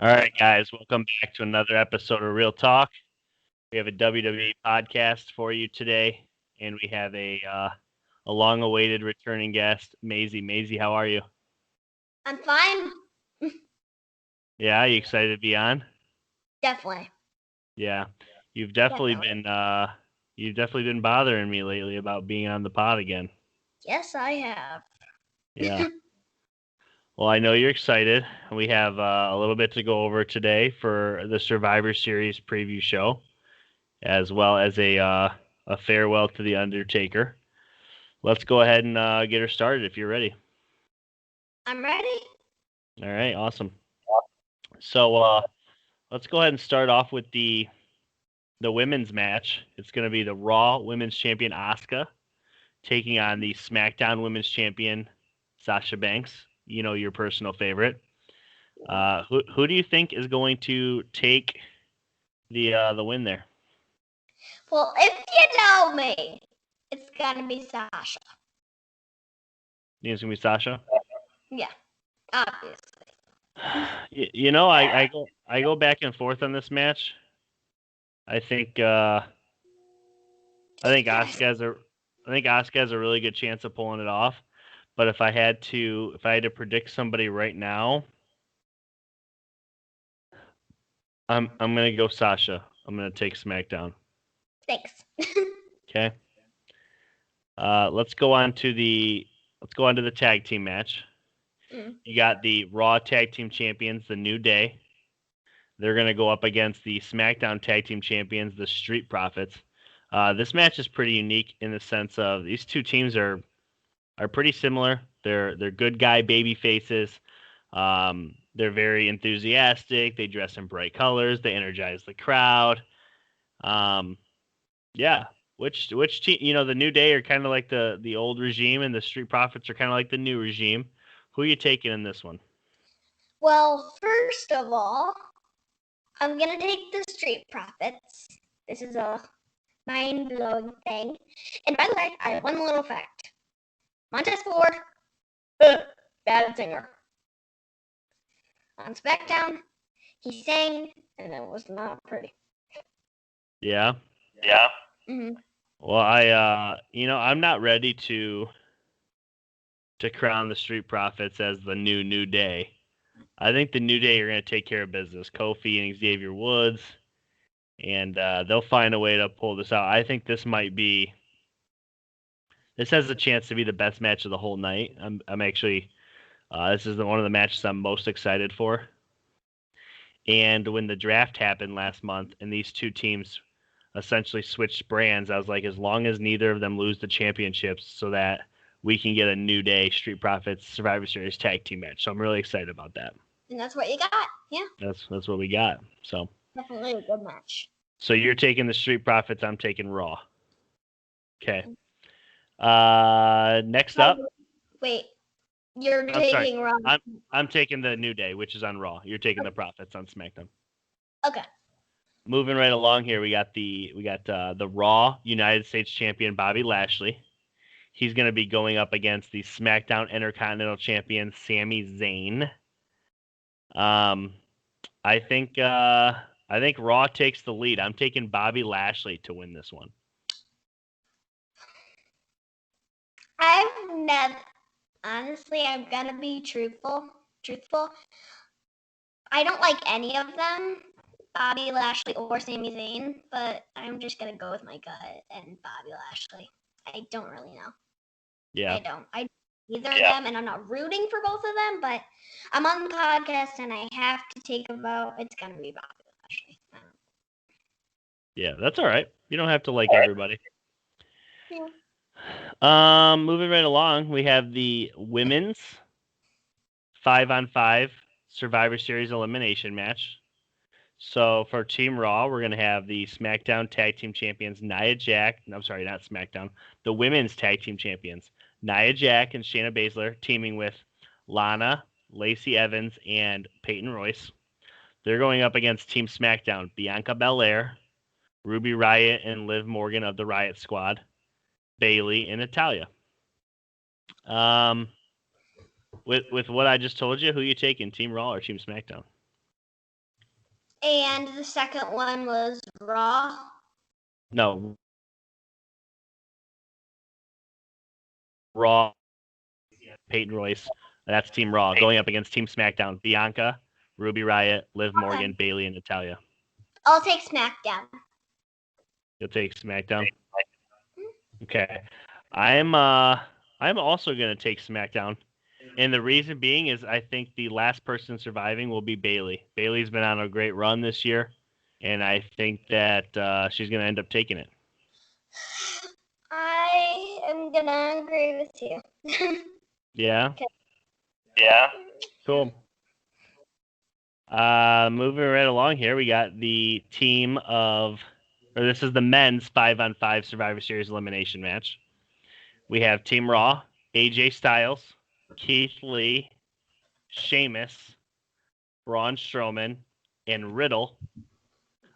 All right, guys, welcome back to another episode of Real Talk. We have a WWE podcast for you today, and we have a long-awaited returning guest, Maizy. Maizy, how are you? I'm fine. Yeah, you excited to be on? Definitely. Yeah, you've definitely been bothering me lately about being on the pod again. Yes, I have. Yeah. Well, I know you're excited. We have a little bit to go over today for the Survivor Series preview show, as well as a farewell to the Undertaker. Let's go ahead and get her started if you're ready. I'm ready. All right, awesome. So let's go ahead and start off with the women's match. It's going to be the Raw Women's Champion Asuka taking on the SmackDown Women's Champion Sasha Banks. You know, your personal favorite. Who do you think is going to take the win there? Well, if you know me, it's gonna be Sasha. You think it's gonna be Sasha? Yeah, obviously. You know, I go back and forth on this match. I think Asuka has a really good chance of pulling it off. But if I had to predict somebody right now, I'm gonna go Sasha. I'm gonna take SmackDown. Thanks. Okay. Let's go on to the tag team match. You got the Raw Tag Team Champions, the New Day. They're gonna go up against the SmackDown Tag Team Champions, the Street Profits. This match is pretty unique in the sense of these two teams are pretty similar. They're good guy baby faces. They're very enthusiastic. They dress in bright colors. They energize the crowd. Yeah. Which team? You know, the New Day are kind of like the old regime, and the Street Profits are kind of like the new regime. Who are you taking in this one? Well, first of all, I'm gonna take the Street Profits. This is a mind-blowing thing. And by the way, I have one little fact. Montez Ford, bad singer. On SmackDown, he sang, and it was not pretty. Yeah. Yeah. Mm-hmm. Well, I'm not ready to crown the Street Profits as the New Day. I think the New Day are going to take care of business. Kofi and Xavier Woods, and they'll find a way to pull this out. I think this has a chance to be the best match of the whole night. I'm actually this is one of the matches I'm most excited for. And when the draft happened last month, and these two teams essentially switched brands, I was like, as long as neither of them lose the championships, so that we can get a New Day Street Profits Survivor Series tag team match. So I'm really excited about that. And that's what you got. Yeah. That's what we got. So definitely a good match. So you're taking the Street Profits. I'm taking Raw. Okay. Next up. Wait, you're taking Raw. I'm taking the New Day, which is on Raw. You're taking the Profits on SmackDown. Okay. Moving right along here, we got the Raw United States Champion Bobby Lashley. He's going to be going up against the SmackDown Intercontinental Champion Sami Zayn. I think Raw takes the lead. I'm taking Bobby Lashley to win this one. Honestly, I'm gonna be truthful. I don't like any of them, Bobby Lashley or Sami Zayn, but I'm just gonna go with my gut and Bobby Lashley. I don't really know. Yeah. I don't either of them, and I'm not rooting for both of them, but I'm on the podcast and I have to take a vote. It's gonna be Bobby Lashley. Yeah, that's all right. You don't have to like everybody. Yeah. Moving right along, we have the women's 5-on-5 Survivor Series elimination match. So for Team Raw, we're going to have the SmackDown Tag Team Champions Nia Jax. I'm sorry, not SmackDown. The Women's Tag Team Champions Nia Jax and Shayna Baszler teaming with Lana, Lacey Evans, and Peyton Royce. They're going up against Team SmackDown Bianca Belair, Ruby Riott, and Liv Morgan of the Riott Squad, Bayley, and Natalya. With what I just told you, who you taking, Team Raw or Team SmackDown? And the second one was Raw. No. Raw. Peyton Royce. That's Team Raw going up against Team SmackDown. Bianca, Ruby Riott, Liv Morgan, Bayley, and Natalya. I'll take SmackDown. You'll take SmackDown. Okay. I'm also gonna take SmackDown. And the reason being is I think the last person surviving will be Bayley. Bayley's been on a great run this year, and I think that she's going to end up taking it. I am going to agree with you. Yeah? Okay. Yeah. Cool. Moving right along here, we got the team of, or this is the men's 5-on-5 Survivor Series elimination match. We have Team Raw, AJ Styles, Keith Lee, Sheamus, Braun Strowman, and Riddle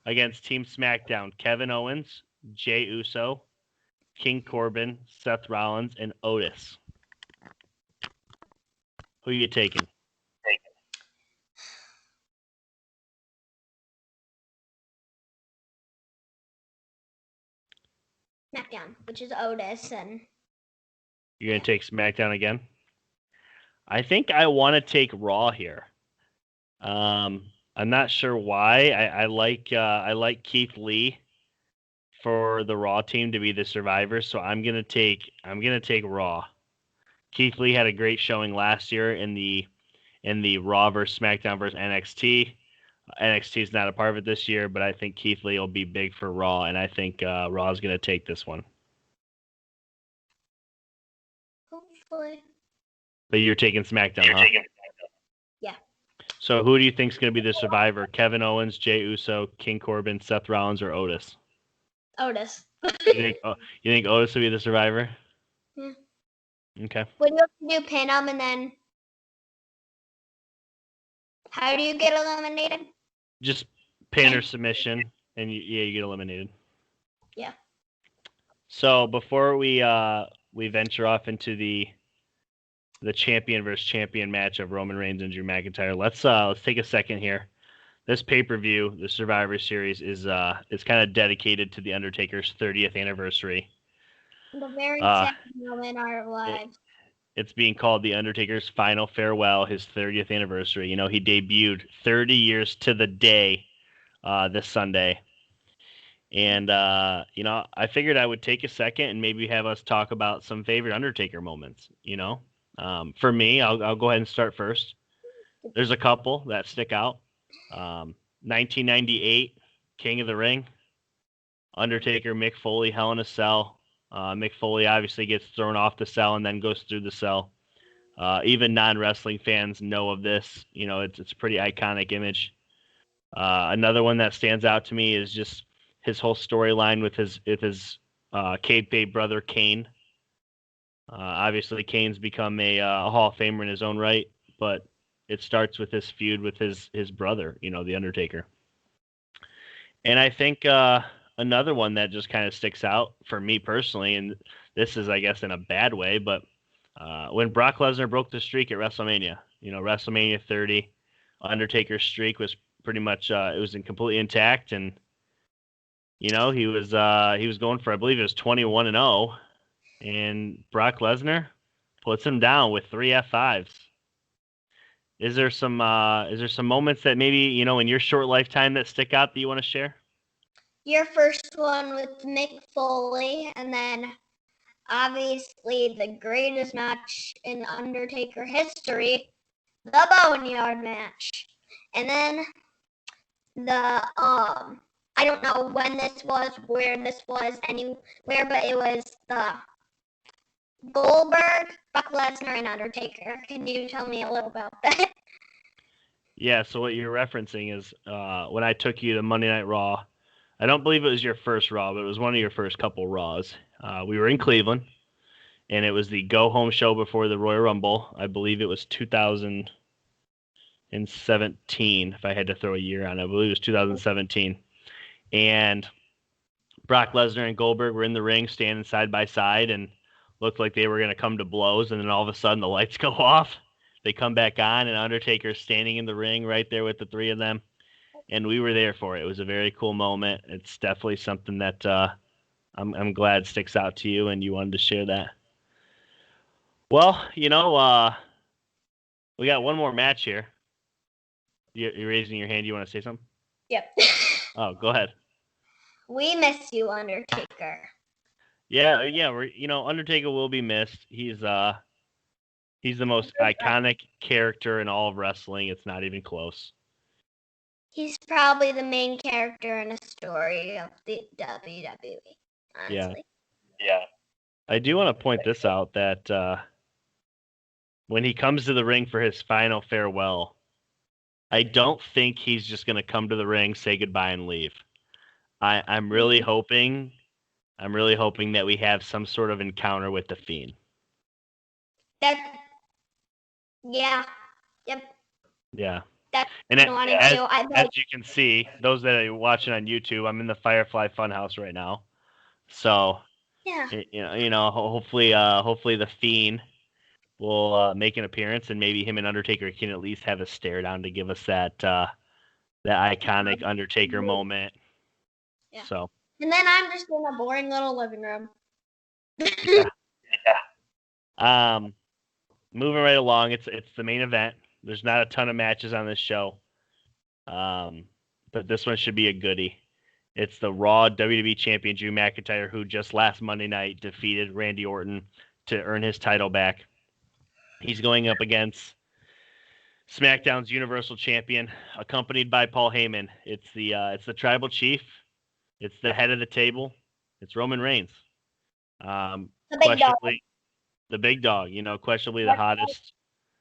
against Team SmackDown, Kevin Owens, Jey Uso, King Corbin, Seth Rollins, and Otis. Who are you taking? SmackDown, which is Otis. And you're going to take SmackDown again? I think I want to take Raw here. I'm not sure why. I like Keith Lee for the Raw team to be the survivor, so I'm gonna take Raw. Keith Lee had a great showing last year in the Raw versus SmackDown versus NXT. NXT is not a part of it this year, but I think Keith Lee will be big for Raw, and I think Raw is gonna take this one. hopefully. But you're taking SmackDown, huh? Yeah. So who do you think is going to be the survivor? Kevin Owens, Jey Uso, King Corbin, Seth Rollins, or Otis? Otis. You think Otis will be the survivor? Yeah. Okay. What do you have to do? Pin them, and then how do you get eliminated? Just pin or submission, and you get eliminated. Yeah. So before we venture off into the champion versus champion match of Roman Reigns and Drew McIntyre, let's take a second here. This pay-per-view, the Survivor Series, is kind of dedicated to the Undertaker's 30th anniversary. The very sad moment in our lives. It's being called the Undertaker's final farewell, his 30th anniversary. You know, he debuted 30 years to the day this Sunday. And, I figured I would take a second and maybe have us talk about some favorite Undertaker moments, For me, I'll go ahead and start first. There's a couple that stick out. 1998, King of the Ring. Undertaker, Mick Foley, Hell in a Cell. Mick Foley obviously gets thrown off the cell and then goes through the cell. Even non-wrestling fans know of this. It's a pretty iconic image. Another one that stands out to me is just his whole storyline with his kayfabe brother Kane. Obviously, Kane's become a Hall of Famer in his own right, but it starts with this feud with his brother, the Undertaker. And I think another one that just kind of sticks out for me personally, and this is, I guess, in a bad way, but when Brock Lesnar broke the streak at WrestleMania, WrestleMania 30, Undertaker's streak was pretty much it was completely intact, and he was going for, I believe it was 21-0, and Brock Lesnar puts him down with 3 F5s. Is there some moments that maybe in your short lifetime that stick out that you want to share? Your first one with Mick Foley, and then obviously the greatest match in Undertaker history, the Boneyard match. And then the I don't know when this was, where this was, anywhere, but it was the Goldberg, Brock Lesnar, and Undertaker. Can you tell me a little about that? Yeah, so what you're referencing is when I took you to Monday Night Raw. I don't believe it was your first Raw, but it was one of your first couple Raws. We were in Cleveland, and it was the go-home show before the Royal Rumble. I believe it was 2017, if I had to throw a year on it. I believe it was 2017. And Brock Lesnar and Goldberg were in the ring standing side by side and looked like they were going to come to blows, and then all of a sudden the lights go off. They come back on, and Undertaker's standing in the ring right there with the three of them. and we were there for it. It was a very cool moment. It's definitely something that I'm glad sticks out to you, and you wanted to share that. Well, we got one more match here. You're raising your hand. You want to say something? Yep. Oh, go ahead. We miss you, Undertaker. Yeah. Undertaker will be missed. He's the most iconic character in all of wrestling. It's not even close. He's probably the main character in a story of the WWE, honestly. Yeah. I do want to point this out that when he comes to the ring for his final farewell, I don't think he's just going to come to the ring, say goodbye, and leave. I'm really hoping that we have some sort of encounter with the Fiend. Yeah. Yep. Yeah. That's and as you can see, those that are watching on YouTube, I'm in the Firefly Funhouse right now. So yeah. Hopefully the Fiend will make an appearance, and maybe him and Undertaker can at least have a stare down to give us that iconic Undertaker moment. Yeah. So. And then I'm just in a boring little living room. Yeah. Moving right along, it's the main event. There's not a ton of matches on this show, but this one should be a goodie. It's the Raw WWE Champion Drew McIntyre, who just last Monday night defeated Randy Orton to earn his title back. He's going up against SmackDown's Universal Champion, accompanied by Paul Heyman. It's the Tribal Chief. It's the head of the table. It's Roman Reigns. Questionably, the big dog. Questionably the hottest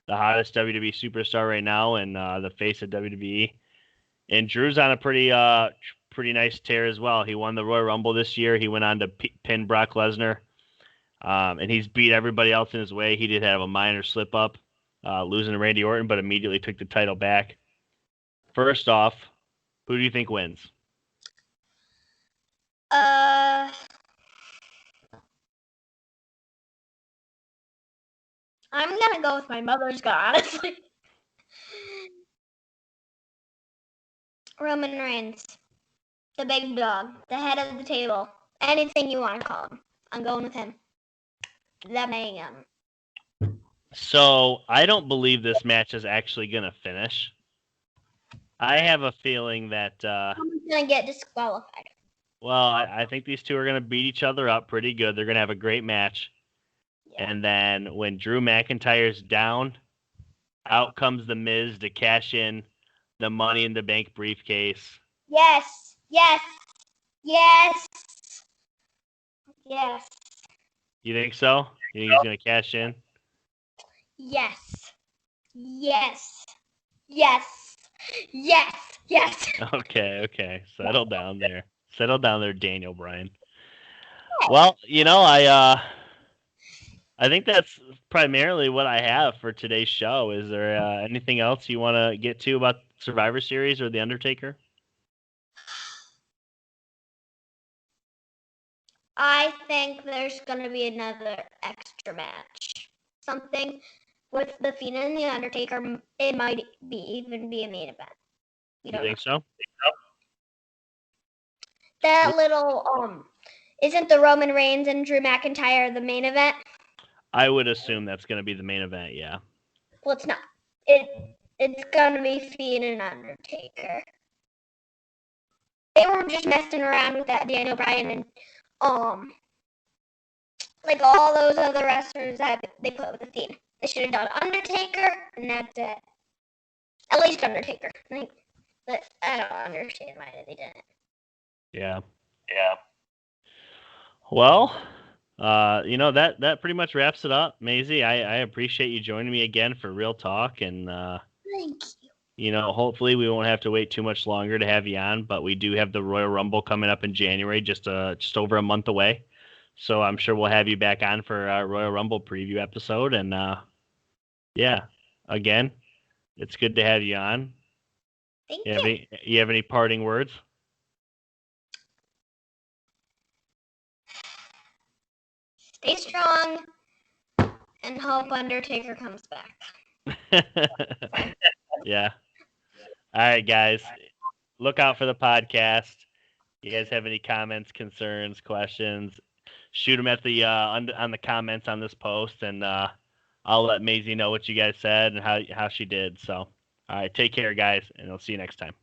WWE superstar right now, and the face of WWE. And Drew's on a pretty nice tear as well. He won the Royal Rumble this year. He went on to pin Brock Lesnar, and he's beat everybody else in his way. He did have a minor slip up, losing to Randy Orton, but immediately took the title back. First off, who do you think wins? I'm gonna go with my mother's gut, honestly. Roman Reigns, the big dog, the head of the table, anything you want to call him. I'm going with him. The man. So I don't believe this match is actually gonna finish. I have a feeling that someone's gonna get disqualified. Well, I think these two are gonna beat each other up pretty good. They're gonna have a great match. Yeah. And then when Drew McIntyre's down, out comes the Miz to cash in the Money in the Bank briefcase. Yes. Yes. Yes. Yes. You think so? You think he's gonna cash in? Yes. Yes. Yes. Yes. Yes. Okay. Settle down there, Daniel Bryan. Yes. Well, I think that's primarily what I have for today's show. Is there anything else you want to get to about Survivor Series or The Undertaker? I think there's going to be another extra match. Something with the Fiend and the Undertaker. It might even be a main event. You think so? That little isn't the Roman Reigns and Drew McIntyre the main event? I would assume that's going to be the main event, yeah. Well, it's not. It's going to be Fiend and Undertaker. They were just messing around with that Daniel Bryan and like all those other wrestlers that they put with the Fiend. They should have done Undertaker, and that's it. At least Undertaker. But I don't understand why they didn't. Yeah. Well, that pretty much wraps it up, Maizy. I appreciate you joining me again for Real Talk, and thank you. Hopefully we won't have to wait too much longer to have you on, but we do have the Royal Rumble coming up in January, just over a month away. So I'm sure we'll have you back on for our Royal Rumble preview episode, and yeah, again, it's good to have you on. Thank you. You have any parting words? Stay strong and hope Undertaker comes back. Yeah. All right, guys. look out for the podcast. You guys have any comments, concerns, questions? Shoot them at the on the comments on this post, and I'll let Maizy know what you guys said and how she did. So, all right, take care, guys, and I'll see you next time.